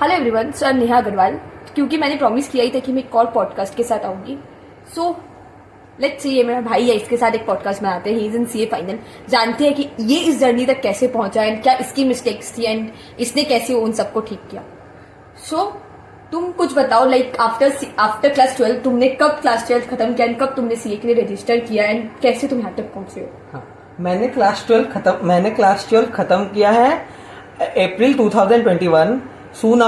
Hello everyone, sir Neha Agarwal. क्योंकि मैंने promise किया ही था कि मैं एक और पॉडकास्ट के साथ आऊंगी, सो लेट्स सी, ये मेरा भाई है, इसके साथ एक पॉडकास्ट बनाते हैं। He is in CA final. जानते हैं कि ये इस जर्नी तक कैसे पहुंचा एंड क्या इसकी मिस्टेक्स थी एंड इसने कैसे उन सबको ठीक किया। सो तुम कुछ बताओ, लाइक आफ्टर क्लास 12 तुमने कब क्लास 12 खत्म किया एंड कब तुमने सीए के लिए रजिस्टर किया एंड कैसे तुम यहाँ तक पहुंचे हो? हाँ, मैंने क्लास 12 खत्म किया है अप्रैल 2021। सून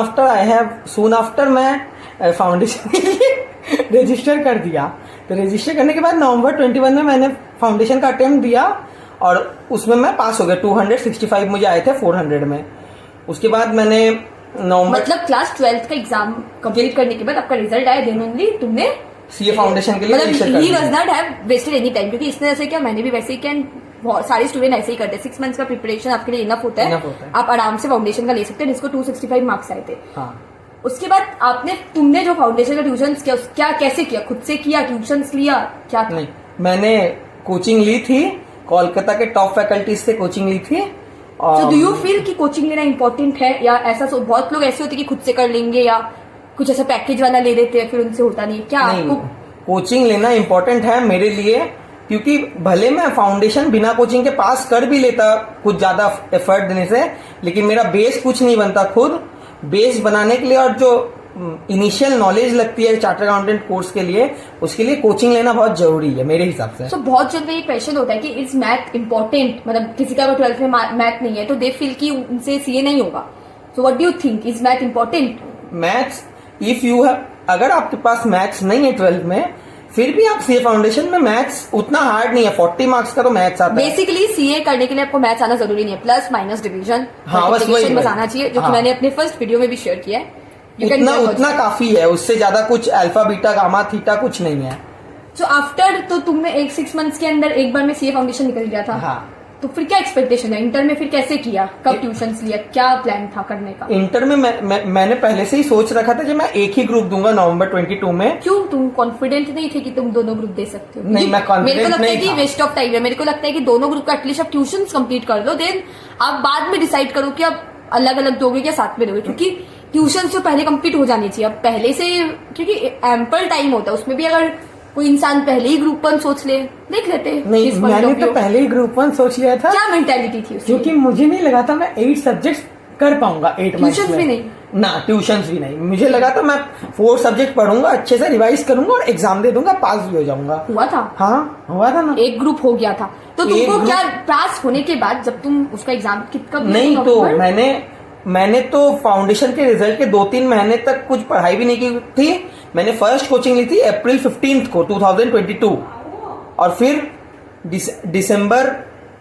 आफ्टर मैं फाउंडेशन के लिए रजिस्टर कर दिया। तो रजिस्टर करने के बाद नवंबर 21 में मैंने फाउंडेशन का अटेम्प्ट दिया और उसमें मैं पास हो गया। 265 मुझे आए थे 400 में। उसके बाद मैंने नवंबर मतलब क्लास 12 का एग्जाम कंप्लीट करने के बाद आपका रिजल्ट आया, देन ओनली तुमने सीए फाउंडेशन के लिए रजिस्टर कर दिया। ही दिया। Was not have wasted any time, क्योंकि इसने ऐसे क्या, मैंने भी वैसे ही क्या, सारे स्टूडेंट ऐसे ही करते हैं। 6 मंथ्स का प्रिपरेशन आपके लिए इनफ होता है। आप आराम से फाउंडेशन का ले सकते हैं, जिसको 265 मार्क्स आए थे। हाँ। उसके बाद तुमने जो फाउंडेशन का ट्यूशन किया, क्या कैसे किया? खुद से किया, ट्यूशन लिया, क्या था? नहीं, मैंने कोचिंग ली थी, कोलकाता के टॉप फैकल्टीज से कोचिंग ली थी। डू यू फील कि कोचिंग लेना इंपॉर्टेंट है, या ऐसा बहुत लोग ऐसे होते हैं कि खुद से कर लेंगे या कुछ ऐसा पैकेज वाला ले लेते हैं, फिर उनसे होता नहीं? क्या आपको कोचिंग लेना इम्पोर्टेंट है मेरे लिए? क्योंकि भले मैं फाउंडेशन बिना कोचिंग के पास कर भी लेता कुछ ज्यादा एफर्ट देने से, लेकिन मेरा बेस कुछ नहीं बनता। खुद बेस बनाने के लिए और जो इनिशियल नॉलेज लगती है चार्टर्ड अकाउंटेंट कोर्स के लिए, उसके लिए कोचिंग लेना बहुत जरूरी है मेरे हिसाब से। तो बहुत जगह ये क्वेश्चन होता है कि इज मैथ इम्पोर्टेंट, मतलब किसी का 12th में मैथ नहीं है तो दे फील कि उनसे सीए नहीं होगा। So what do you think, is math important? Maths, if you have, अगर आपके पास मैथ्स नहीं है 12th में, फिर भी आप सीए फाउंडेशन में, मैथ्स उतना हार्ड नहीं है। 40 मार्क्स का तो मैथ्स आता है। बेसिकली सीए करने के लिए आपको मैथ्स आना जरूरी नहीं है, प्लस माइनस डिवीजन, हाँ, बस आना चाहिए, जो कि मैंने अपने फर्स्ट वीडियो में भी शेयर किया है। उतना काफी है, उससे ज्यादा कुछ अल्फा बीटा गामा थीटा कुछ नहीं है। सो आफ्टर, तो तुमने 6 मंथ्स के अंदर एक बार में सीए फाउंडेशन निकल गया था। हाँ। तो फिर क्या एक्सपेक्टेशन है? इंटर में फिर कैसे किया, कब ट्यूशंस लिया, क्या प्लान था करने का? इंटर में मैंने पहले से ही सोच रखा था कि मैं एक ही ग्रुप दूंगा नवंबर 22 में। क्यों, तुम कॉन्फिडेंट नहीं थे कि तुम दोनों ग्रुप दे सकते हो? नहीं, मैं कॉन्फिडेंट मेरे को लगता है नहीं कि वेस्ट ऑफ टाइम है। मेरे को लगता है कि दोनों ग्रुप का एटलीस्ट आप ट्यूशन कंप्लीट कर लो, देन आप बाद में डिसाइड करो कि आप अलग अलग दोगे या साथ में दोगे, क्योंकि ट्यूशन तो पहले कंप्लीट हो जानी चाहिए। अब पहले से, क्योंकि एम्पल टाइम होता है, उसमें भी अगर कोई इंसान पहले ही ग्रुप 1 सोच ले, देख लेते। नहीं, मैंने तो पहले ही ग्रुप 1 सोच लिया था। क्या मेंटालिटी थी उसकी? क्योंकि मुझे नहीं लगा था मैं 8 सब्जेक्ट्स कर पाऊंगा 8 मंथ्स में। ट्यूशंस भी नहीं ना, ट्यूशंस भी नहीं। मुझे लगा था मैं 4 सब्जेक्ट पढ़ूंगा, अच्छे से रिवाइज करूंगा और एग्जाम दे दूंगा, पास भी हो जाऊंगा। हुआ था? हाँ, हुआ था ना। एक ग्रुप हो गया था। तो तुमको क्या पास होने के बाद जब तुम उसका एग्जाम कितना? नहीं, तो मैंने तो फाउंडेशन के रिजल्ट के 2-3 महीने तक कुछ पढ़ाई भी नहीं की थी। मैंने फर्स्ट कोचिंग ली थी अप्रैल 15 को 2022, और फिर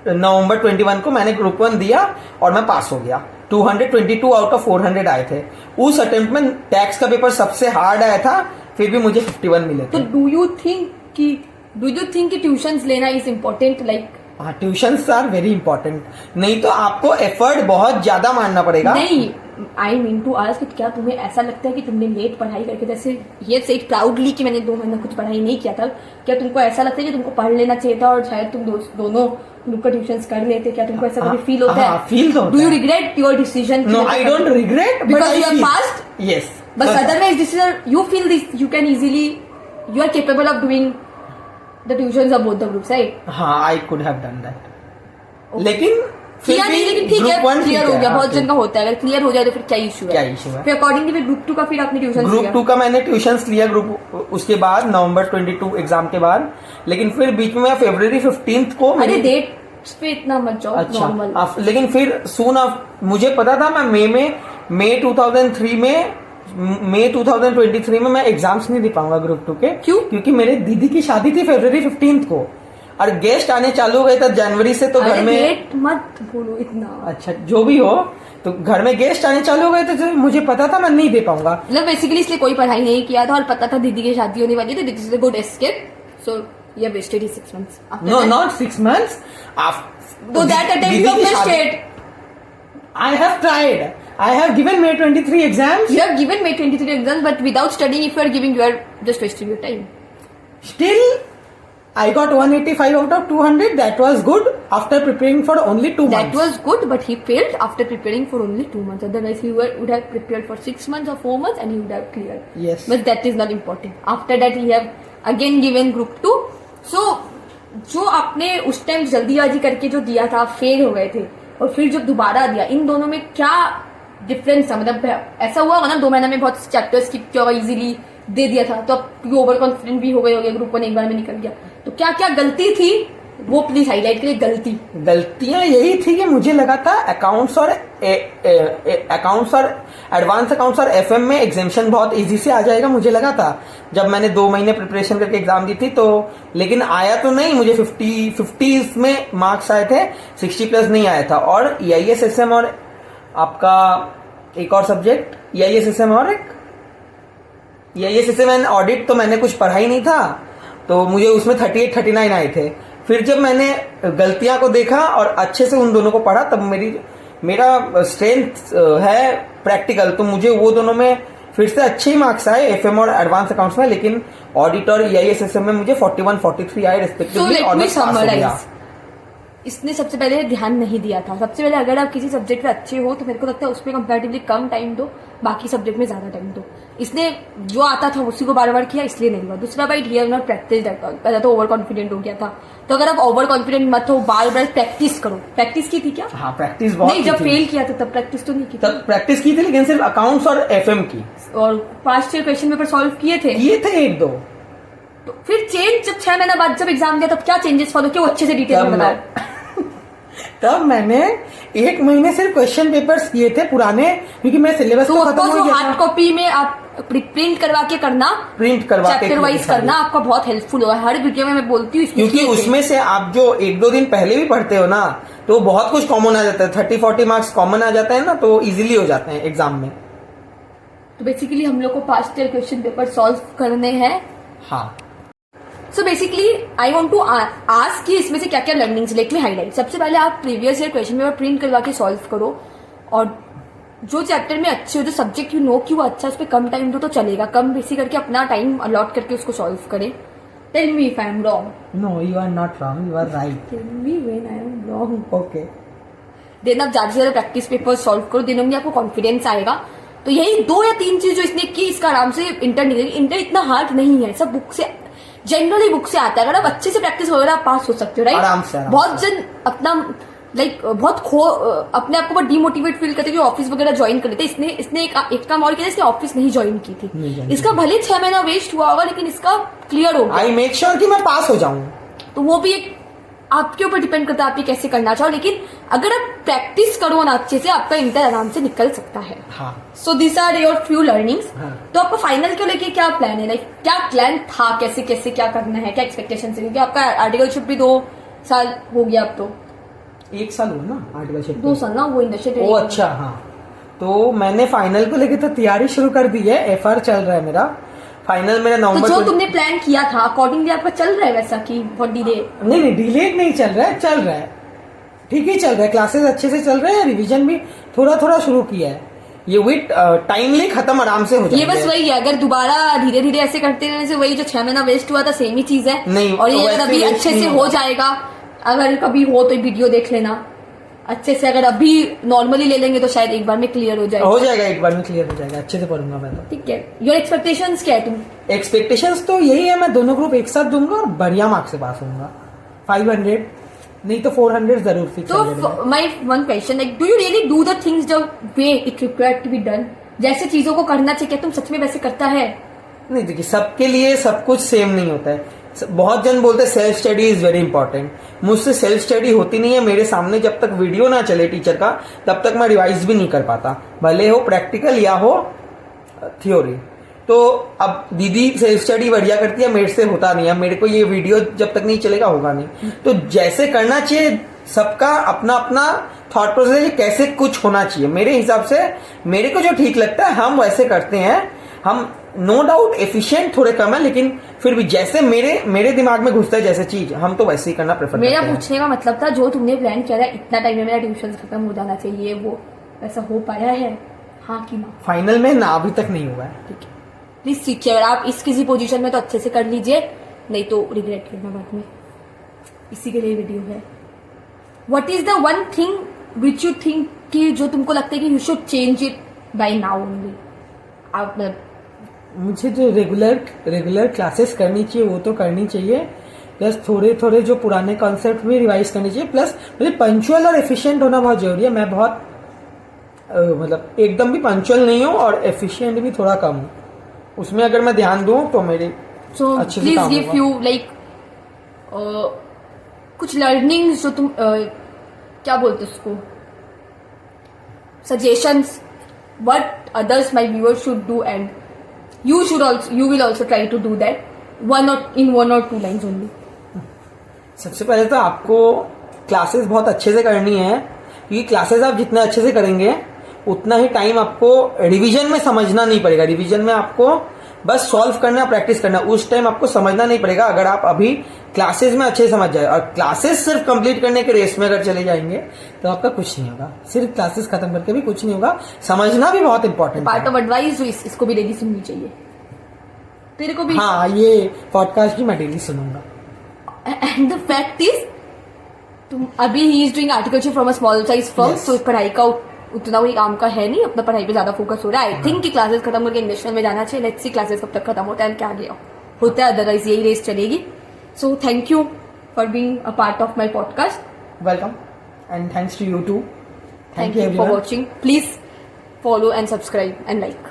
नवंबर 21 को मैंने ग्रुप 1 दिया और मैं पास हो गया। 222 आउट ऑफ 400 आए थे। उस अटेम्प्ट में टैक्स का पेपर सबसे हार्ड आया था, फिर भी मुझे 51 मिले थे। तो डू यू थिंक कि ट्यूशंस लेना इज इम्पोर्टेंट? लाइक हाँ, ट्यूशंस आर वेरी इंपॉर्टेंट। नहीं तो आपको एफर्ट बहुत ज्यादा मारना पड़ेगा। नहीं, आई मीन टू आस्क, क्या तुम्हें ऐसा लगता है कि तुमने लेट पढ़ाई करके, जैसे ये से प्राउडली कि मैंने 2 महीने कुछ पढ़ाई नहीं किया था, क्या तुमको ऐसा लगता है कि तुमको पढ़ लेना चाहिए था और शायद तुम दोनों ग्रुप का ट्यूशंस कर लेते? क्या तुमको ऐसा कभी फील होता है? फील तो do you regret your decision? No, I don't regret, because you are past. Yes, but otherwise decision you feel this, you can easily, you are capable of doing the tuitions of both the groups, right? हाँ, I could have done that. लेकिन ठीक है, clear हो गया। बहुत जन का होता है, अगर क्लियर हो जाए तो फिर क्या इशू है? फिर अकॉर्डिंगली फिर ग्रुप 2 का फिर आपने ट्यूशन ग्रुप 2 का मैंने ट्यूशंस लिया उसके बाद नवंबर 22 एग्जाम के बाद। लेकिन फिर बीच में फरवरी 15 को, अरे डेट पे इतना मत जाओ। अच्छा, लेकिन फिर सून मुझे पता था मैं मई 2023 में मैं एग्जाम्स नहीं दे पाऊंगा ग्रुप 2 के। क्यों? क्योंकि मेरे दीदी की शादी थी फरवरी 15 को और गेस्ट आने चालू हो गए थे जनवरी से। तो घर में डेट मत बोलो इतना। अच्छा, जो भी हो, तो घर में गेस्ट आने चालू हो गए थे, तो मुझे पता था मैं नहीं दे पाऊंगा। मतलब बेसिकली इसलिए कोई पढ़ाई नहीं किया था और पता था दीदी की शादी होने वाली थी। This is a good escape. So you have wasted 6 months. No, not 6 months. So that attempt you have wasted. I have tried. I have given May 23 exams. You have given May 23 exams, but without studying, if you are giving, you are just wasting your time. Still, I got 185 out of 200. That was good after preparing for only 2 months. That was good, but he failed after preparing for only 2 months. Otherwise, he would have prepared for 6 months or 4 months, and he would have cleared. Yes. But that is not important. After that, he have again given group 2. So, जो आपने उस time जल्दीबाजी करके जो दिया था, fail हो गए थे, और फिर जब दोबारा दिया, इन दोनों में क्या डिफरेंस था? मतलब ऐसा हुआ होगा ना 2 महीने में बहुत चैप्टर स्किप किया होगा, इजीली दे दिया था, तो अब ओवर कॉन्फिडेंट भी हो गए होंगे, ग्रुप 1 एक बार में निकल गया, तो क्या क्या गलती थी वो प्लीज हाईलाइट करिए। गलतियां यही थी कि मुझे लगा था अकाउंट्स और एडवांस अकाउंट्स और एफएम में एग्जामिशन बहुत इजी से आ जाएगा, मुझे लगा था जब मैंने 2 महीने प्रिपरेशन करके एग्जाम दी थी। तो लेकिन आया तो नहीं, मुझे 50 में मार्क्स आए थे, 60+ नहीं आया था। और EIS-SM और आपका एक और सब्जेक्ट EIS-SM और एक EIS-SM एंड ऑडिट, तो मैंने कुछ पढ़ा ही नहीं था, तो मुझे उसमें 38-39 आए थे। फिर जब मैंने गलतियां को देखा और अच्छे से उन दोनों को पढ़ा, तब मेरा स्ट्रेंथ है प्रैक्टिकल, तो मुझे वो दोनों में फिर से अच्छे ही मार्क्स आए, एफएम और एडवांस अकाउंट्स में। लेकिन ऑडिट और EIS-SM में मुझे 41-43 आए रिस्पेक्टिवली। ऑलमोस्ट पास हो गया। इसने सबसे पहले ध्यान नहीं दिया था। सबसे पहले अगर आप किसी सब्जेक्ट में अच्छे हो तो मेरे को लगता है उसमें कंपैरेटिवली कम टाइम दो, बाकी सब्जेक्ट में ज्यादा टाइम दो। इसने जो आता था उसी को बार बार किया, इसलिए नहीं हुआ। दूसरा bite here not practice that all, पहले तो ओवर कॉन्फिडेंट हो गया था। तो अगर आप ओवर कॉन्फिडेंट मत हो, बार बार प्रैक्टिस करो। प्रैक्टिस की थी क्या? हाँ, प्रैक्टिस बहुत नहीं, जब फेल किया था तब प्रैक्टिस तो नहीं की, तब प्रैक्टिस की थी, लेकिन सिर्फ अकाउंट्स और एफएम की। और past year question paper solve किए थे 1-2। तो फिर चेंज जब 6 महीने बाद जब एग्जाम दिया तब क्या चेंजेस फॉलो किए, वो अच्छे से डिटेल में बताओ। तब मैंने 1 महीने सिर्फ क्वेश्चन पेपर्स किए थे पुराने, क्योंकि मैं सिलेबस तो खत्म हो गया था। हार्ड कॉपी में आप प्रिंट करवा के करना, प्रिंट करवा के चैप्टर वाइज करना आपका बहुत हेल्पफुल होगा। हर वीडियो में मैं बोलती हूँ, क्योंकि उसमें से आप जो 1-2 दिन पहले भी पढ़ते हो ना, तो बहुत कुछ कॉमन आ जाता है। 30-40 मार्क्स कॉमन आ जाता है ना, तो इजीली हो जाते हैं एग्जाम में। तो बेसिकली हम लोग को past year question paper solve करने हैं। हाँ, so basically I want to ask कि इसमें से क्या क्या लर्निंग्स, लेट मी हाईलाइट। सबसे पहले आप previous year question paper print करवा के सॉल्व करो, और जो चैप्टर में अच्छे हो, जो सब्जेक्ट यू नो कि वो अच्छा, उस पर कम टाइम दो तो चलेगा। कम बेसी करके अपना टाइम अलॉट करके उसको सॉल्व करें। Tell me if I am wrong. No, you are not wrong, you are right. Tell me when I am wrong. Okay. Then आप ज्यादा से ज्यादा प्रैक्टिस पेपर सॉल्व करो, दिन में आपको कॉन्फिडेंस आएगा। तो यही 2 या 3 चीज जो इसने की, इसका आराम से इंटर निकलेगी। इंटर इतना हार्ड नहीं है, सब बुक से, जनरली बुक से आता है। अगर आप अच्छे से प्रैक्टिस वगैरह आप पास हो सकते हो, राइट? आराम से। बहुत जन अपना बहुत अपने आप को बहुत डिमोटिवेट फील करते कि ऑफिस वगैरह ज्वाइन कर लेते। इसने एक काम और किया, इसने ऑफिस नहीं ज्वाइन की थी। इसका भले 6 महीना वेस्ट हुआ होगा, लेकिन इसका क्लियर होगा। आई मेक श्योर कि मैं पास हो जाऊं। तो वो भी एक आपके ऊपर डिपेंड करता है, आप ये कैसे करना चाहो। लेकिन अगर आप प्रैक्टिस करो ना अच्छे से, आपका इंटर आराम से निकल सकता है। So this are your few learnings. तो आपका फाइनल को लेके क्या प्लान है? लाइक क्या प्लान था, कैसे कैसे क्या करना है, क्या एक्सपेक्टेशन है? क्योंकि आपका आर्टिकलशिप भी 2 साल हो गया, अब तो 1 साल हुआ ना आर्टिकलशिप। 2 साल ना, वो इंडस्ट्री। ओ अच्छा, हाँ। तो मैंने फाइनल को लेके तो तैयारी शुरू कर दी है। FR चल रहा है मेरा। फाइनल मेरा नवंबर। तो जो तुमने प्लान किया था अकॉर्डिंगली आपका चल रहा है वैसा कि बहुत डिले? नहीं, डिलेड नहीं चल रहा है, चल रहा है, ठीक ही चल रहा है। क्लासेस अच्छे से चल रहे हैं, रिवीजन भी थोड़ा थोड़ा शुरू किया है। ये विथ टाइमली खत्म आराम से हो जाएगा। ये बस वही है, अगर दोबारा धीरे धीरे ऐसे करते रहने से वही जो 6 महीना वेस्ट हुआ था सेम ही चीज है। नहीं, और ये अगर अभी अच्छे से हो जाएगा, अगर कभी हो तो वीडियो देख लेना अच्छे से। अगर अभी नॉर्मली ले लेंगे तो शायद एक बार में क्लियर हो जाएगा। एक बार में क्लियर हो जाएगा। अच्छे से पढ़ूंगा मैं तो। ठीक है। योर एक्सपेक्टेशंस क्या है? तुम एक्सपेक्टेशंस तो यही है, मैं दोनों ग्रुप एक साथ दूंगा और बढ़िया मार्क्स से पास होऊंगा। 500 नहीं तो 400 जरूर फिक्स। तो my one question, like do you really do the things the way it required to be done? जैसे चीजों को करना चाहिए, क्या तुम सच में वैसे करता है? नहीं, देखिए सबके लिए सब कुछ सेम नहीं होता है। बहुत जन बोलते हैं self study is very important. मुझसे सेल्फ स्टडी होती नहीं है। मेरे सामने जब तक वीडियो ना चले टीचर का, तब तक मैं रिवाइज भी नहीं कर पाता, भले हो प्रैक्टिकल या हो थ्योरी। तो अब दीदी सेल्फ स्टडी बढ़िया करती है, मेरे से होता नहीं है। मेरे को ये वीडियो जब तक नहीं चलेगा होगा नहीं। तो जैसे करना चाहिए, सबका अपना अपना थॉट प्रोसेस है, कैसे कुछ होना चाहिए। मेरे हिसाब से मेरे को जो ठीक लगता है हम वैसे करते हैं। हम नो डाउट एफिशिएंट थोड़े कम है, लेकिन फिर भी जैसे मेरे दिमाग में घुसता है जैसे चीज, हम तो वैसे ही करना प्रेफर करते हैं। मेरा पूछने का मतलब था, जो तुमने प्लान किया था इतना टाइम में मेरा ट्यूशन खत्म हो जाना चाहिए, वो ऐसा हो पाया है? हाँ कि ना? फाइनल में ना, अभी तक नहीं हुआ है। ठीक है, प्लीज सीखिए। अगर आप इस किसी पोजीशन में तो अच्छे से कर लीजिए। नहीं तो रिग्रेट करना बाद में। इसी के लिए वीडियो है। What is the one thing which you think कि जो तुमको लगता है कि you should change it by now only? आप मुझे जो रेगुलर क्लासेस करनी चाहिए वो तो करनी चाहिए, प्लस थोड़े थोड़े जो पुराने कॉन्सेप्ट भी रिवाइज करनी चाहिए, प्लस मुझे पंचुअल और एफिशिएंट होना बहुत जरूरी है। मैं बहुत मतलब एकदम भी पंचुअल नहीं हूँ और एफिशिएंट भी थोड़ा कम हूँ। उसमें अगर मैं ध्यान दूँ तो मेरे अच्छे से प्लीज काम गिव होगा। यू लाइक कुछ लर्निंग्स जो तुम क्या बोलते उसको, suggestions what others my viewers should do and you will also try to do that one or two lines only. सबसे पहले तो आपको क्लासेस बहुत अच्छे से करनी है, क्योंकि क्लासेस आप जितने अच्छे से करेंगे उतना ही टाइम आपको रिवीजन में समझना नहीं पड़ेगा। रिवीजन में आपको बस सॉल्व करना, प्रैक्टिस करना, उस टाइम आपको समझना नहीं पड़ेगा। अगर आप अभी क्लासेस में अच्छे से समझ जाए और क्लासेस सिर्फ कंप्लीट करने के रेस में अगर चले जाएंगे तो आपका कुछ नहीं होगा। सिर्फ क्लासेस खत्म करके भी कुछ नहीं होगा। समझना भी बहुत इंपॉर्टेंट है। पार्ट ऑफ एडवाइस जो इसको भी डेली सुननी चाहिए। तेरे को भी? हाँ, ये पॉडकास्ट भी मैं डेली सुनूंगा। एंड द फैक्ट इज तुम अभी he is doing articleship from a small size firm, तो पढ़ाई का उतना कोई काम का है नहीं, अपना पढ़ाई पे ज्यादा फोकस हो रहा है। आई थिंक कि क्लासेस खत्म करके इंडस्ट्रियल में जाना चाहिए। लेट्स सी क्लासेस कब तक खत्म होता है, क्या गया होता है, अदरवाइज यही रेस चलेगी। So thank you for being a part of my podcast. Welcome and thanks to you too. Thank you for watching. Please follow and subscribe and like.